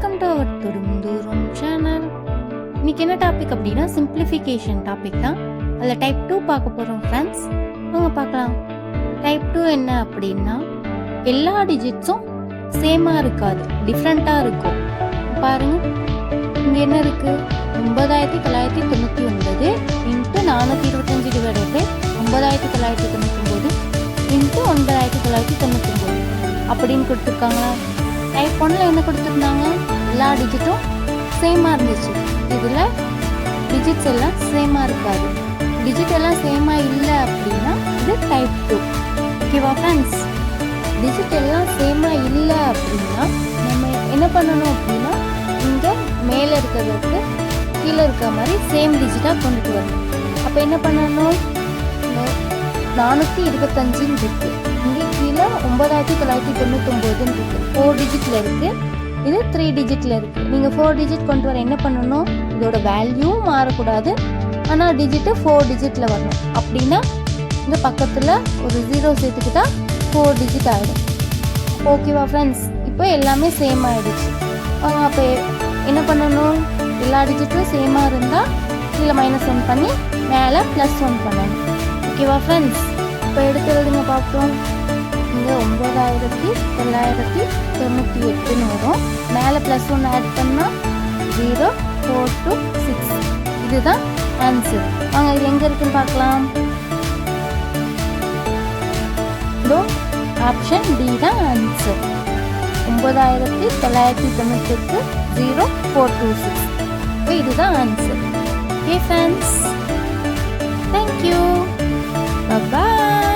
Welcome to our தொடும் தூரம் channel. இன்னைக்கு என்ன டாபிக் அப்படின்னா சிம்பிளிஃபிகேஷன் டாபிக் தான். அதில் டைப் 2 பார்க்க போகிறோம் ஃப்ரெண்ட்ஸ். அவங்க பார்க்கலாம். டைப் 2 என்ன அப்படின்னா எல்லா டிஜிட்ஸும் சேமாக இருக்காது, டிஃப்ரெண்ட்டாக இருக்கும். பாருங்க, இங்கே என்ன இருக்குது, 9999 இன்ட்டு 425 டிவைடட் பை 9999 இன்ட்டு 9999 அப்படின்னு கொடுத்துருக்காங்களா. டைப் 1ல் என்ன கொடுத்துருந்தாங்க, எல்லா டிஜிட்டும் சேமாக இருந்துச்சு. இதில் டிஜிட்ஸ் எல்லாம் சேமாக இருக்காது. டிஜிட் எல்லாம் சேமாக இல்லை அப்படின்னா இது டைப் 2. ஓகேவா ஃப்ரெண்ட்ஸ்? டிஜிட் எல்லாம் சேமாக இல்லை அப்படின்னா நம்ம என்ன பண்ணணும் அப்படின்னா இங்கே மேலே இருக்கிறதுக்கு கீழே இருக்கிற மாதிரி சேம் டிஜிட்டாக கொண்டுட்டு வரணும். அப்போ என்ன பண்ணணும், 425 இருக்குது, இங்கே கீழே 9999 இருக்குது, 4 டிஜிட்டில் இருக்குது. இது 3 டிஜிட்டில் இருக்குது. நீங்கள் 4 டிஜிட் கொண்டு வர என்ன பண்ணணும், இதோட வேல்யூவும் மாறக்கூடாது, ஆனால் டிஜிட்டு 4 டிஜிட்டில் வரணும். அப்படின்னா இந்த பக்கத்தில் ஒரு 0 சேர்த்துக்கிட்டா 4 டிஜிட் ஆகிடும். ஓகேவா ஃப்ரெண்ட்ஸ்? இப்போ எல்லாமே சேம் ஆகிடுச்சு. அப்போ என்ன பண்ணணும், எல்லா டிஜிட்டும் சேமாக இருந்தால் கீழே -1 பண்ணி மேலே +1 பண்ணணும். ஓகேவா ஃப்ரெண்ட்ஸ்? இப்போ எடுத்து எழுதுங்க பார்ப்போம். இங்கே 9998 வரும். மேலே +1 ஆட் பண்ணால் 0, 4 to 6. இதுதான் ஆன்சர். வாங்க இது எங்கே இருக்குன்னு பார்க்கலாம். இதோ ஆப்ஷன் டி தான் ஆன்சர். 9998 0426. இப்போ இதுதான் ஆன்சர். ஓகே ஃப்ரெண்ட்ஸ், தேங்க்யூ, பாய்.